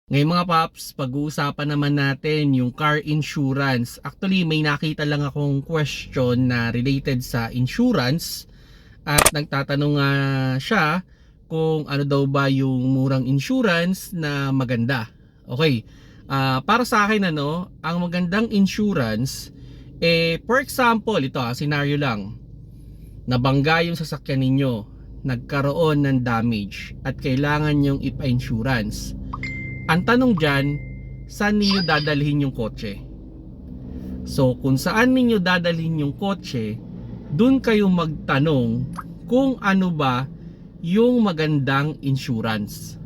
Ngayon mga paps, pag-uusapan naman natin yung car insurance. Actually, may nakita lang akong question na related sa insurance at nagtatanong nga siya kung ano daw ba yung murang insurance na maganda. Okay, para sa akin ang magandang insurance, for example, ito scenario lang, nabangga yung sasakyan ninyo, nagkaroon ng damage at kailangan yung ipa-insurance. Ang tanong dyan, saan ninyo dadalhin yung kotse? So kung saan ninyo dadalhin yung kotse, dun kayo magtanong kung ano ba yung magandang insurance.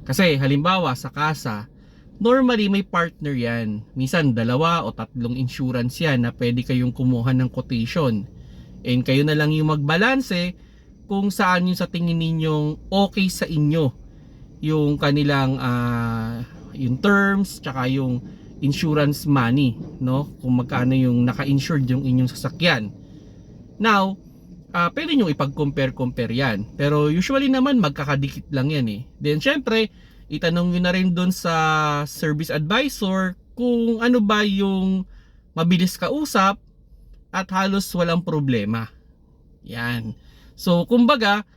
Kasi halimbawa sa kasa, normally may partner yan. Minsan dalawa o tatlong insurance yan na pwede kayong kumuha ng quotation. And kayo na lang yung magbalanse kung saan yung sa tingin ninyong okay sa inyo yung kanilang yung terms tsaka yung insurance money, no? Kung magkano yung naka-insured yung inyong sasakyan. Now, pwede nyo ipag-compare yan. Pero usually naman magkakadikit lang yan eh. Then syempre, itanong nyo na rin dun sa service advisor kung ano ba yung mabilis kausap at halos walang problema. Yan. So, kumbaga,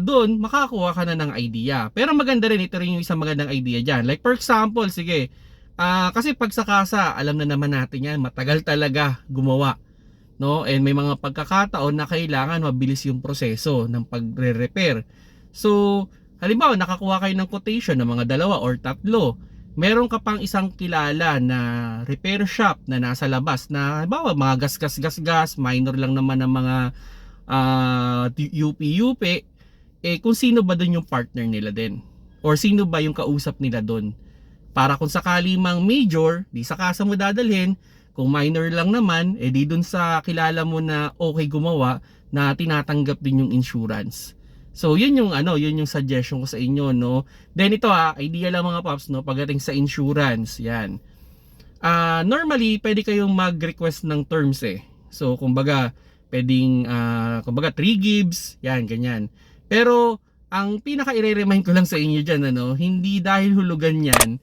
doon makakuha ka na ng idea. Pero maganda rin, ito rin yung isang magandang idea dyan. Like for example, sige, kasi pag sa kasa, alam na naman natin yan, matagal talaga gumawa, no? And may mga pagkakataon na kailangan mabilis yung proseso ng pagre-repair. So halimbawa nakakuha kayo ng quotation ng mga dalawa or tatlo, meron ka pang isang kilala na repair shop na nasa labas na halimbawa mga gas, minor lang naman ng mga UP, kung sino ba doon yung partner nila din or sino ba yung kausap nila doon, para kung sakali mang major, di sa kasa mo dadalhin. Kung minor lang naman, di doon sa kilala mo na okay gumawa na tinatanggap din yung insurance. So yun yung yun yung suggestion ko sa inyo, no. Then ito idea lang mga paps, no, pagdating sa insurance, yan. Normally pwede kayong mag-request ng terms So kumbaga pwedeng kumbaga 3 gives, yan ganyan. Pero ang pinaka i-remind ko lang sa inyo diyan, hindi dahil hulugan yan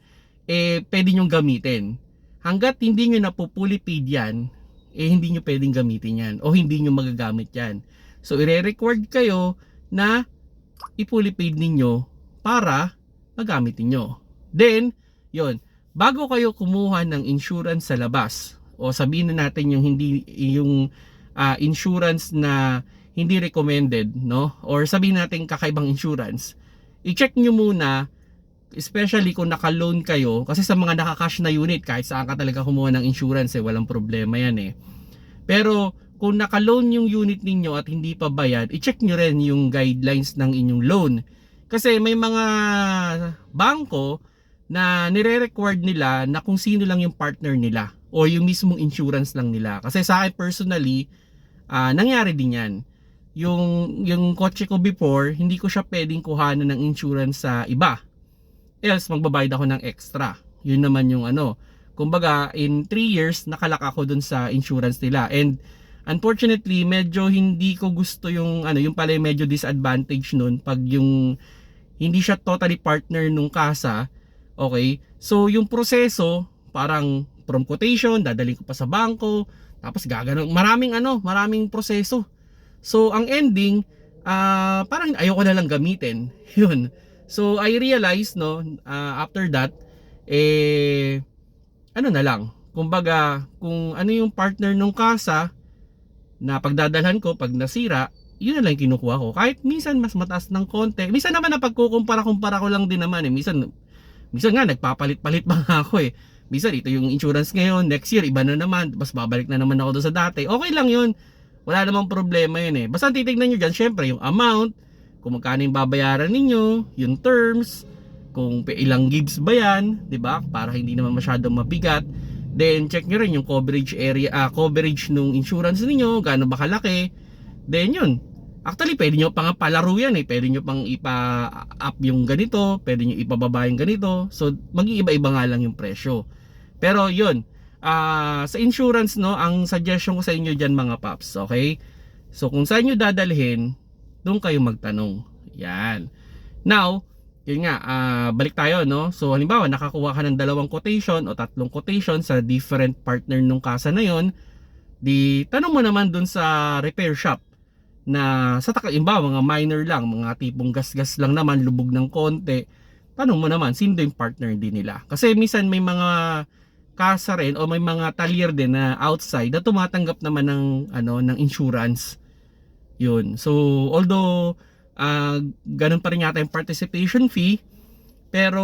pwede nyo gamitin. Hangga't hindi nyo napupuli paid yan, hindi nyo pwedeng gamitin yan o hindi nyo magagamit yan. So i-record kayo na ipuli paid ninyo para magamit niyo. Then yon, bago kayo kumuha ng insurance sa labas, o sabihin na natin yung hindi yung insurance na hindi recommended, no? Or sabihin natin kakaibang insurance, i-check nyo muna, especially kung naka-loan kayo, kasi sa mga naka-cash na unit, kahit saan ka talaga kumuha ng insurance walang problema yan Pero kung naka-loan yung unit ninyo at hindi pa bayad, i-check nyo rin yung guidelines ng inyong loan. Kasi may mga bangko na nire-required nila na kung sino lang yung partner nila o yung mismong insurance lang nila. Kasi sa akin personally, nangyari din yan. Yung kotse ko before, hindi ko siya pwedeng kuhanan ng insurance sa iba. Else magbabayad ako ng extra. Yun naman yung kumbaga in 3 years nakalak ako dun sa insurance nila. And unfortunately, medyo hindi ko gusto yung yung pala medyo disadvantage nun pag yung hindi siya totally partner nung kasa. Okay? So yung proseso, parang from quotation, dadalhin ko pa sa bangko, tapos gagano, maraming proseso. So ang ending, parang ayoko na lang gamitin. Yun. So I realized after that, na lang. Kumbaga, kung ano yung partner nung kasa na pagdadalhan ko pag nasira, yun na lang kinukuha ko. Kahit minsan mas mataas ng konti. Minsan naman na pagkukumpara-kumpara ko lang din naman Minsan nga nagpapalit-palit pa nga ako Minsan ito yung insurance ngayon, next year iba na naman, mas babalik na naman ako doon sa dati. Okay lang yun. Wala namang problema yun Basta titignan nyo dyan, syempre yung amount, kung magkano yung babayaran ninyo, yung terms, kung ilang gigs ba yan, 'di ba? Para hindi naman masyadong mabigat. Then check nyo rin yung coverage area, coverage nung insurance niyo, gaano ba kalaki. Then yun. Actually, pwede nyo pang palaro yan Pwede nyo pang ipa-up yung ganito, pwede nyo ipababa yung ganito. So mag-iiba-iba nga lang yung presyo. Pero yun, sa insurance ang suggestion ko sa inyo diyan mga paps, okay? So kung saan nyo dadalhin, doon kayo magtanong. Yan. Now, yun nga, balik tayo, no? So halimbawa nakakuha ka ng 2 quotation o 3 quotation sa different partner nung kasa na yon, di tanong mo naman dun sa repair shop na sa halimbawa mga minor lang, mga tipong gas-gas lang naman, lubog ng konti, tanong mo naman sino yung partner din nila. Kasi minsan may mga kasa rin o may mga talyer din na outside na tumatanggap naman ng ng insurance. Yun. So although ganun pa rin yata yung participation fee, pero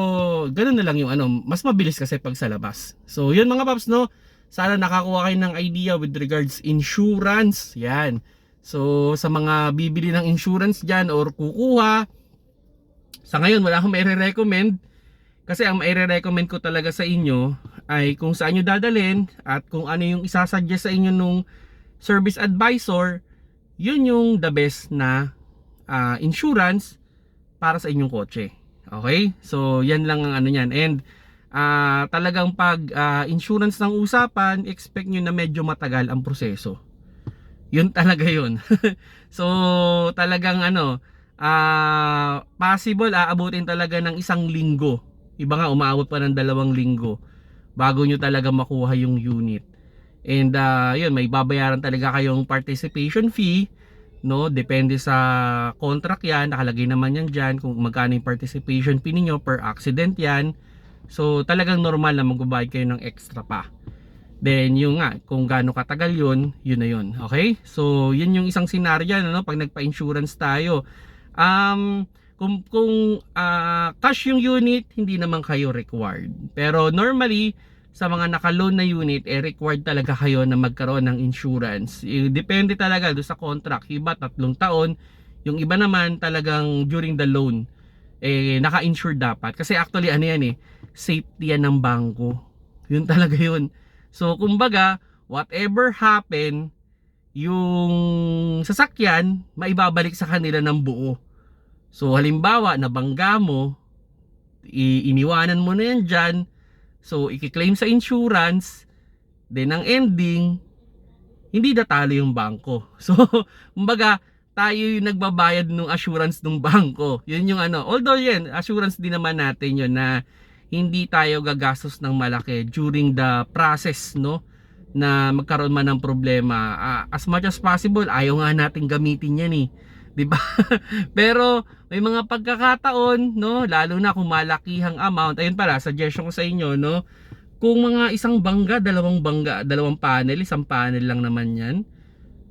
ganun na lang yung mas mabilis kasi pag sa labas. So yun mga paps, no, sana nakakuha kayo ng idea with regards insurance. Yan. So sa mga bibili ng insurance dyan or kukuha, sa ngayon wala akong maire-recommend, kasi ang maire-recommend ko talaga sa inyo ay kung saan nyo dadalhin at kung ano yung isasuggest sa inyo nung service advisor, yun yung the best na insurance para sa inyong kotse. Okay? So yan lang ang niyan. And talagang pag insurance ng usapan, expect nyo na medyo matagal ang proseso. Yun talaga yun. So talagang possible aabutin talaga ng 1 linggo. Iba nga umaabot pa ng 2 linggo bago nyo talaga makuha yung unit. And yun, may babayaran talaga kayong participation fee, no? Depende sa contract yan, nakalagay naman yan dyan kung magkano yung participation fee niyo per accident yan. So talagang normal na magbabayad kayo ng extra pa. Then yung nga, kung gaano katagal yun, yun na yun. Okay? So yun yung isang scenario, no? Pag nagpa-insurance tayo, kung cash yung unit, hindi naman kayo required. Pero normally sa mga naka-loan na unit, required talaga kayo na magkaroon ng insurance. Depende talaga doon sa contract. Iba 3 taon, yung iba naman talagang during the loan naka-insure dapat. Kasi actually yan safety yan ng bangko. Yun talaga yun. So kumbaga, whatever happen, yung sasakyan maibabalik sa kanila ng buo. So halimbawa nabangga mo, iniwanan mo na yan dyan, so i-claim sa insurance, then ang ending hindi natalo yung bangko. So kumbaga tayo yung nagbabayad ng assurance ng bangko. Yun yung although yan assurance din naman natin yun na hindi tayo gagastos ng malaki during the process, no, na magkaroon man ng problema. As much as possible ayaw nga natin gamitin yan 'di ba? Pero may mga pagkakataon, no, lalo na kung malakihang amount. Ayun pala, suggestion ko sa inyo, no, kung mga 1 bangga, 2 bangga, 2 panel, 1 panel lang naman 'yan.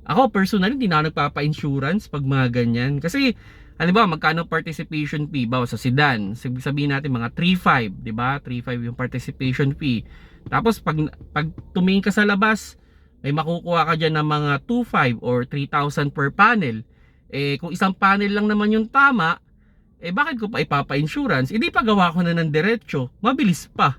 Ako personally, hindi na ako nagpapa-insurance pag mga ganyan. Kasi halimbawa, magkano participation fee bawa sa sedan? Sabihin natin mga 3.5, 'di ba? 3.5 yung participation fee. Tapos pag tumingin ka sa labas, may makukuha ka diyan ng mga 2.5 or 3,000 per panel. Kung 1 panel lang naman yung tama, bakit ko pa ipapa-insurance? Hindi pa gawa ko na ng diretso, mabilis pa.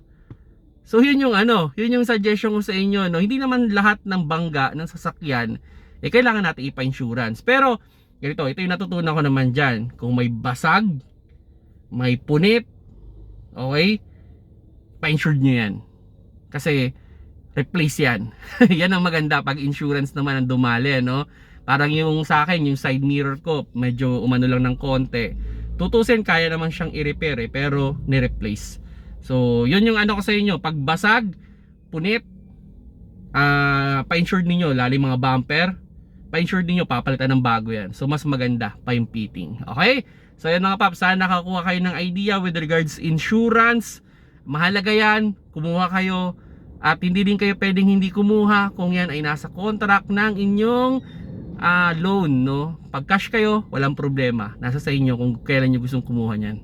So yun yung yun yung suggestion ko sa inyo, no. Hindi naman lahat ng bangga ng sasakyan kailangan natin ipa-insurance. Pero ito yung natutunan ko naman diyan. Kung may basag, may punit, okay, pa-insured nyo yan. Kasi replace yan. Yan ang maganda pag insurance naman ang dumali, no. Parang yung sa akin, yung side mirror ko, medyo umano lang ng konti. Tutusin, kaya naman siyang i-repair pero ni-replace. So, yun yung ko sa inyo. Pag basag, punit, pa-insured ninyo, lalo mga bumper, pa-insured ninyo, papalitan ng bago yan. So, mas maganda pa yung fitting. Okay? So, yan mga paps, sana nakakuha kayo ng idea with regards insurance. Mahalaga yan, kumuha kayo. At hindi din kayo pwedeng hindi kumuha kung yan ay nasa contract ng inyong loan, no. Pag cash kayo, walang problema, nasa sa inyo kung kailan nyo gustong kumuha niyan.